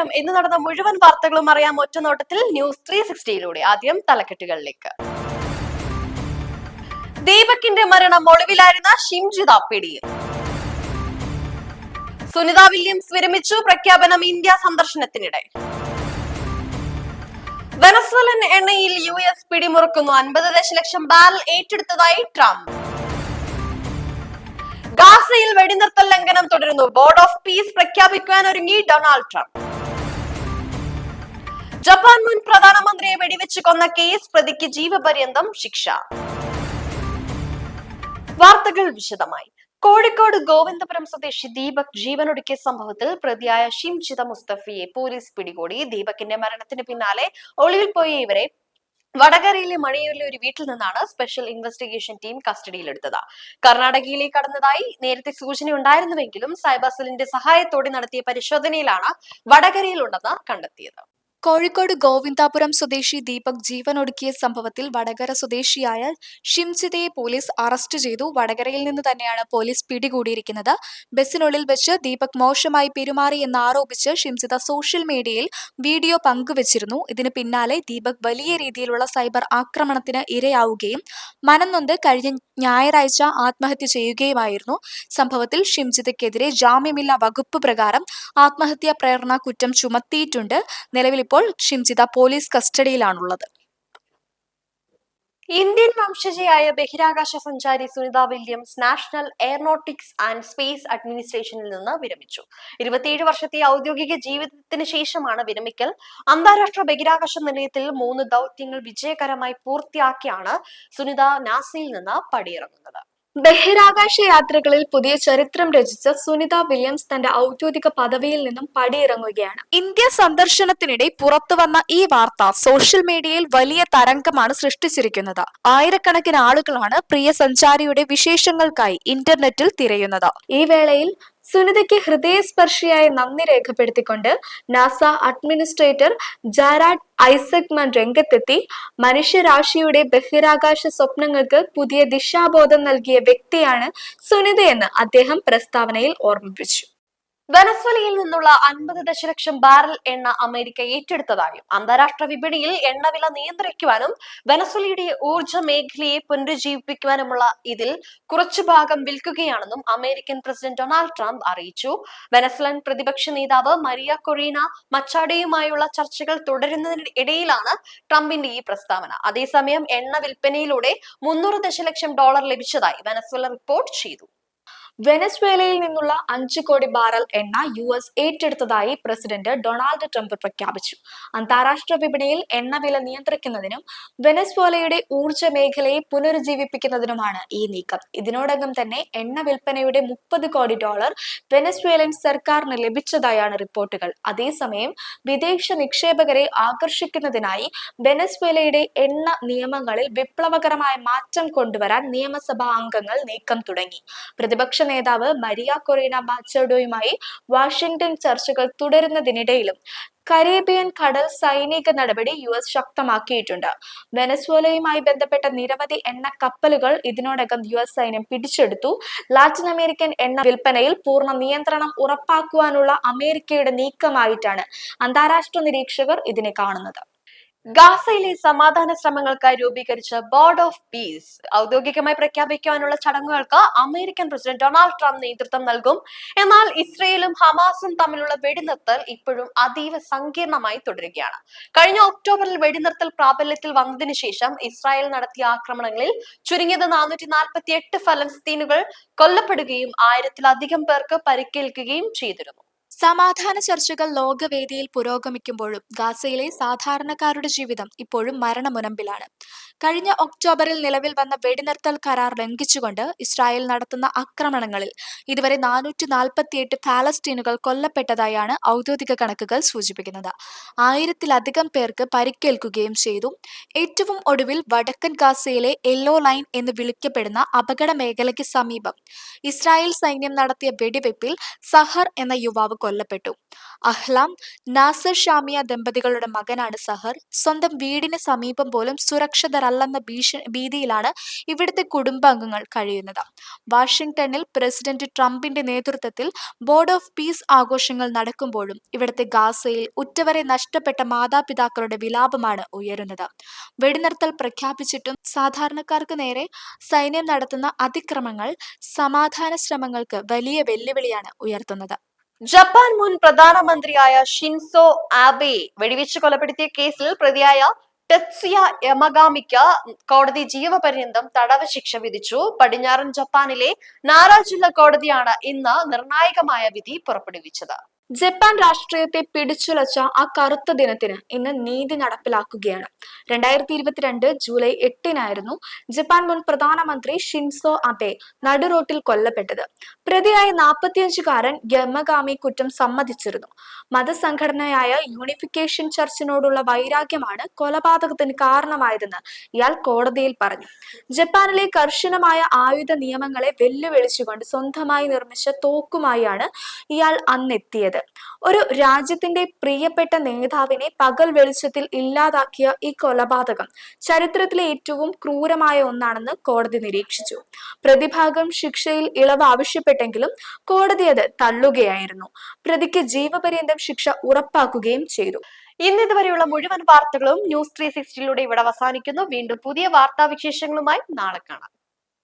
നമസ്കാരം. ഇന്ന് നടന്ന മുഴുവൻ വാർത്തകളും അറിയാം ഒറ്റനോട്ടത്തിൽ ന്യൂസ് 360യിലൂടെ. ആദ്യം തലക്കെട്ടുകളിലേക്ക്. ദീപകിന്റെ മരണം ഒളിവിലായിരുന്ന ഷിംജിത പിടിയിൽ. സുനിത വില്യംസ് വിരമിച്ചു. പ്രഖ്യാപനം ഇന്ത്യ സന്ദർശനത്തിനിടെ. വെനസ്വേലൻ എണ്ണയിൽ US പിടിമുറുക്കുന്നു. 50 ദശലക്ഷം ബാരൽ ഏറ്റെടുത്തതായി ട്രംപ്. ഗാസയിൽ വെടിനിർത്തൽ ലംഘനം തുടരുന്നു. ബോർഡ് ഓഫ് പീസ് പ്രഖ്യാപിക്കാൻ ഒരുങ്ങി ഡൊണാൾഡ് ട്രംപ്. ജപ്പാൻ മുൻ പ്രധാനമന്ത്രിയെ വെടിവെച്ച് കൊന്ന കേസ് പ്രതിക്ക് ജീവപര്യന്തം ശിക്ഷ. വാർത്തകൾ വിശദമായി. കോഴിക്കോട് ഗോവിന്ദപുരം സ്വദേശി ദീപക് ജീവനൊടുക്കിയ സംഭവത്തിൽ പ്രതിയായ ഷിംജിത മുസ്തഫയെ പോലീസ് പിടികൂടി. ദീപകിന്റെ മരണത്തിന് പിന്നാലെ ഒളിവിൽ പോയ ഇവരെ വടകരയിലെ മണിയൂരിലെ ഒരു വീട്ടിൽ നിന്നാണ് സ്പെഷ്യൽ ഇൻവെസ്റ്റിഗേഷൻ ടീം കസ്റ്റഡിയിലെടുത്തത്. കർണാടകയിലേക്ക് കടന്നതായി നേരത്തെ സൂചനയുണ്ടായിരുന്നുവെങ്കിലും സൈബർ സെല്ലിന്റെ സഹായത്തോടെ നടത്തിയ പരിശോധനയിലാണ് വടകരയിലുണ്ടെന്ന് കണ്ടെത്തിയത്. കോഴിക്കോട് ഗോവിന്ദാപുരം സ്വദേശി ദീപക് ജീവനൊടുക്കിയ സംഭവത്തിൽ വടകര സ്വദേശിയായ ഷിംജിതയെ പോലീസ് അറസ്റ്റ് ചെയ്തു. വടകരയിൽ നിന്ന് തന്നെയാണ് പോലീസ് പിടികൂടിയിരിക്കുന്നത്. ബസിനുള്ളിൽ വെച്ച് ദീപക് മോശമായി പെരുമാറി എന്നാരോപിച്ച് ഷിംജിത സോഷ്യൽ മീഡിയയിൽ വീഡിയോ പങ്കുവച്ചിരുന്നു. ഇതിന് പിന്നാലെ ദീപക് വലിയ രീതിയിലുള്ള സൈബർ ആക്രമണത്തിന് ഇരയാവുകയും മനംനൊന്ത് കഴിഞ്ഞ ഞായറാഴ്ച ആത്മഹത്യ ചെയ്യുകയുമായിരുന്നു. സംഭവത്തിൽ ഷിംജിതയ്ക്കെതിരെ ജാമ്യമില്ലാ വകുപ്പ് പ്രകാരം ആത്മഹത്യാ പ്രേരണ കുറ്റം ചുമത്തിയിട്ടുണ്ട്. നിലവിൽ ഇപ്പോൾ ഷിംജിത പോലീസ് കസ്റ്റഡിയിലാണുള്ളത്. ഇന്ത്യൻ വംശജയായ ബഹിരാകാശ സഞ്ചാരി Sunita Williams National Aeronautics and Space അഡ്മിനിസ്ട്രേഷനിൽ നിന്ന് വിരമിച്ചു. 27 വർഷത്തെ ഔദ്യോഗിക ജീവിതത്തിന് ശേഷമാണ് വിരമിക്കൽ. അന്താരാഷ്ട്ര ബഹിരാകാശ നിലയത്തിൽ 3 ദൗത്യങ്ങൾ വിജയകരമായി പൂർത്തിയാക്കിയാണ് സുനിത നാസയിൽ നിന്ന് പടിയിറങ്ങുന്നത്. ബഹിരാകാശ യാത്രകളിൽ പുതിയ ചരിത്രം രചിച്ച സുനിത വില്യംസ് തന്റെ ഔദ്യോഗിക പദവിയിൽ നിന്നും പടിയിറങ്ങുകയാണ്. ഇന്ത്യ സന്ദർശനത്തിനിടെ പുറത്തുവന്ന ഈ വാർത്ത സോഷ്യൽ മീഡിയയിൽ വലിയ തരംഗമാണ് സൃഷ്ടിച്ചിരിക്കുന്നത്. ആയിരക്കണക്കിന് ആളുകളാണ് പ്രിയ സഞ്ചാരിയുടെ വിശേഷങ്ങൾക്കായി ഇന്റർനെറ്റിൽ തിരയുന്നത്. ഈ വേളയിൽ സുനിതയ്ക്ക് ഹൃദയസ്പർശിയായ നന്ദി രേഖപ്പെടുത്തിക്കൊണ്ട് നാസ അഡ്മിനിസ്ട്രേറ്റർ ജാരാഡ് ഐസക്മാൻ രംഗത്തെത്തി. മനുഷ്യരാശിയുടെ ബഹിരാകാശ സ്വപ്നങ്ങൾക്ക് പുതിയ ദിശാബോധം നൽകിയ വ്യക്തിയാണ് സുനിതയെന്ന് അദ്ദേഹം പ്രസ്താവനയിൽ ഓർമ്മിപ്പിച്ചു. വെനസ്വേലയിൽ നിന്നുള്ള 50 ദശലക്ഷം ബാരൽ എണ്ണ അമേരിക്ക ഏറ്റെടുത്തതായും അന്താരാഷ്ട്ര വിപണിയിൽ എണ്ണവില നിയന്ത്രിക്കുവാനും വെനസ്വേലയുടെ ഊർജ്ജ മേഖലയെ പുനരുജ്ജീവിപ്പിക്കുവാനുമുള്ള ഇതിൽ കുറച്ചു ഭാഗം വിൽക്കുകയാണെന്നും അമേരിക്കൻ പ്രസിഡന്റ് ഡൊണാൾഡ് ട്രംപ് അറിയിച്ചു. വെനസ്വേലൻ പ്രതിപക്ഷ നേതാവ് മരിയ കൊറീന മച്ചാഡോയുമായുള്ള ചർച്ചകൾ തുടരുന്നതിനിടയിലാണ് ട്രംപിന്റെ ഈ പ്രസ്താവന. അതേസമയം എണ്ണ വിൽപ്പനയിലൂടെ $300 ദശലക്ഷം ലഭിച്ചതായി വെനസ്വേല റിപ്പോർട്ട് ചെയ്തു. വെനസ്വേലയിൽ നിന്നുള്ള 5 കോടി ബാരൽ എണ്ണ US ഏറ്റെടുത്തതായി പ്രസിഡന്റ് ഡൊണാൾഡ് ട്രംപ് പ്രഖ്യാപിച്ചു. അന്താരാഷ്ട്ര വിപണിയിൽ എണ്ണവില നിയന്ത്രിക്കുന്നതിനും വെനസ്വേലയുടെ ഊർജ്ജ മേഖലയെ പുനരുജ്ജീവിപ്പിക്കുന്നതിനുമാണ് ഈ നീക്കം. ഇതിനോടകം തന്നെ എണ്ണ വിൽപ്പനയുടെ $30 കോടി വെനസ്വേലൻ സർക്കാരിന് ലഭിച്ചതായാണ് റിപ്പോർട്ടുകൾ. അതേസമയം വിദേശ നിക്ഷേപകരെ ആകർഷിക്കുന്നതിനായി വെനസ്വേലയുടെ എണ്ണ നിയമങ്ങളിൽ വിപ്ലവകരമായ മാറ്റം കൊണ്ടുവരാൻ നിയമസഭാ അംഗങ്ങൾ നീക്കം തുടങ്ങി. പ്രതിപക്ഷ നേതാവ് മരിയ കൊറീന മച്ചാഡോയുമായി വാഷിംഗ്ടൺ ചർച്ചകൾ തുടരുന്നതിനിടയിലും കരീബിയൻ കടൽ സൈനിക നടപടി US ശക്തമാക്കിയിട്ടുണ്ട്. വെനസ്വേലയുമായി ബന്ധപ്പെട്ട നിരവധി എണ്ണ കപ്പലുകൾ ഇതിനോടകം US സൈന്യം പിടിച്ചെടുത്തു. ലാറ്റിൻ അമേരിക്കൻ എണ്ണ വിൽപ്പനയിൽ പൂർണ്ണ നിയന്ത്രണം ഉറപ്പാക്കുവാനുള്ള അമേരിക്കയുടെ നീക്കമായിട്ടാണ് അന്താരാഷ്ട്ര നിരീക്ഷകർ ഇതിനെ കാണുന്നത്. ഗാസയിലെ സമാധാന ശ്രമങ്ങൾക്കായി രൂപീകരിച്ച ബോർഡ് ഓഫ് പീസ് ഔദ്യോഗികമായി പ്രഖ്യാപിക്കാനുള്ള ചടങ്ങുകൾക്ക് അമേരിക്കൻ പ്രസിഡന്റ് ഡൊണാൾഡ് ട്രംപ് നേതൃത്വം നൽകും. എന്നാൽ ഇസ്രയേലും ഹമാസും തമ്മിലുള്ള വെടിനിർത്തൽ ഇപ്പോഴും അതീവ സങ്കീർണമായി തുടരുകയാണ്. കഴിഞ്ഞ ഒക്ടോബറിൽ വെടിനിർത്തൽ പ്രാബല്യത്തിൽ വന്നതിന് ശേഷം ഇസ്രായേൽ നടത്തിയ ആക്രമണങ്ങളിൽ ചുരുങ്ങിയത് 448 ഫലസ്തീനുകൾ കൊല്ലപ്പെടുകയും 1000-ലധികം പേർക്ക് പരിക്കേൽക്കുകയും ചെയ്തിരുന്നു. സമാധാന ചർച്ചകൾ ലോകവേദിയിൽ പുരോഗമിക്കുമ്പോഴും ഗാസയിലെ സാധാരണക്കാരുടെ ജീവിതം ഇപ്പോഴും മരണമുനമ്പിലാണ്. കഴിഞ്ഞ ഒക്ടോബറിൽ നിലവിൽ വന്ന വെടിനിർത്തൽ കരാർ ലംഘിച്ചുകൊണ്ട് ഇസ്രായേൽ നടത്തുന്ന ആക്രമണങ്ങളിൽ ഇതുവരെ 448 ഫലസ്തീനുകൾ കൊല്ലപ്പെട്ടതായാണ് ഔദ്യോഗിക കണക്കുകൾ സൂചിപ്പിക്കുന്നത്. 1000-ലധികം പേർക്ക് പരിക്കേൽക്കുകയും ചെയ്തു. ഏറ്റവും ഒടുവിൽ വടക്കൻ ഗാസയിലെ യെല്ലോ ലൈൻ എന്ന് വിളിക്കപ്പെടുന്ന അപകട മേഖലയ്ക്ക് സമീപം ഇസ്രായേൽ സൈന്യം നടത്തിയ വെടിവെപ്പിൽ സഹർ എന്ന യുവാവ് കൊല്ലപ്പെട്ടു. കൊല്ലപ്പെട്ടു. അഹ്ലാം നാസർ ഷാമിയ ദമ്പതികളുടെ മകനാണ് സഹർ. സ്വന്തം വീടിന് സമീപം പോലും സുരക്ഷിതരല്ലെന്ന ഭീതിയിലാണ് ഇവിടുത്തെ കുടുംബാംഗങ്ങൾ കഴിയുന്നത്. വാഷിംഗ്ടണിൽ പ്രസിഡന്റ് ട്രംപിന്റെ നേതൃത്വത്തിൽ ബോർഡ് ഓഫ് പീസ് ആഘോഷങ്ങൾ നടക്കുമ്പോഴും ഇവിടുത്തെ ഗാസയിൽ ഉറ്റവരെ നഷ്ടപ്പെട്ട മാതാപിതാക്കളുടെ വിലാപമാണ് ഉയരുന്നത്. വെടിനിർത്തൽ പ്രഖ്യാപിച്ചിട്ടും സാധാരണക്കാർക്ക് നേരെ സൈന്യം നടത്തുന്ന അതിക്രമങ്ങൾ സമാധാന ശ്രമങ്ങൾക്ക് വലിയ വെല്ലുവിളിയാണ് ഉയർത്തുന്നത്. ജപ്പാൻ മുൻ പ്രധാനമന്ത്രിയായ ഷിൻസോ ആബെ വെടിവെച്ച് കൊലപ്പെടുത്തിയ കേസിൽ പ്രതിയായ ടെത്സുയ യമഗാമിക്ക് കോടതി ജീവപര്യന്തം തടവ് ശിക്ഷ വിധിച്ചു. പടിഞ്ഞാറൻ ജപ്പാനിലെ നാര ജില്ലാ കോടതിയാണ് ഇന്ന് നിർണായകമായ വിധി പുറപ്പെടുവിച്ചത്. ജപ്പാൻ രാഷ്ട്രീയത്തെ പിടിച്ചുലച്ച ആ കറുത്ത ദിനത്തിന് ഇന്ന് നീതി നടപ്പിലാക്കുകയാണ്. 2022 ജൂലൈ 8 ജപ്പാൻ മുൻ പ്രധാനമന്ത്രി ഷിൻസോ അബെ നടുറോട്ടിൽ കൊല്ലപ്പെട്ടത്. പ്രതിയായ 45-കാരൻ യമഗാമി കുറ്റം സമ്മതിച്ചിരുന്നു. മതസംഘടനയായ യൂണിഫിക്കേഷൻ ചർച്ചിനോടുള്ള വൈരാഗ്യമാണ് കൊലപാതകത്തിന് കാരണമായതെന്ന് ഇയാൾ കോടതിയിൽ പറഞ്ഞു. ജപ്പാനിലെ കർശനമായ ആയുധ നിയമങ്ങളെ വെല്ലുവിളിച്ചുകൊണ്ട് സ്വന്തമായി നിർമ്മിച്ച തോക്കുമായാണ് ഇയാൾ അന്നെത്തിയത്. ഒരു രാജ്യത്തിന്റെ പ്രിയപ്പെട്ട നേതാവിനെ പകൽ വെളിച്ചത്തിൽ ഇല്ലാതാക്കിയ ഈ കൊലപാതകം ചരിത്രത്തിലെ ഏറ്റവും ക്രൂരമായ ഒന്നാണെന്ന് കോടതി നിരീക്ഷിച്ചു. പ്രതിഭാഗം ശിക്ഷയിൽ ഇളവ് ആവശ്യപ്പെട്ടെങ്കിലും കോടതി അത് തള്ളുകയായിരുന്നു. പ്രതിക്ക് ജീവപര്യന്തം ശിക്ഷ ഉറപ്പാക്കുകയും ചെയ്തു. ഇന്നിതുവരെയുള്ള മുഴുവൻ വാർത്തകളും ന്യൂസ് 360 ഇവിടെ അവസാനിക്കുന്നു. വീണ്ടും പുതിയ വാർത്താവിശേഷങ്ങളുമായി നാളെ കാണാം.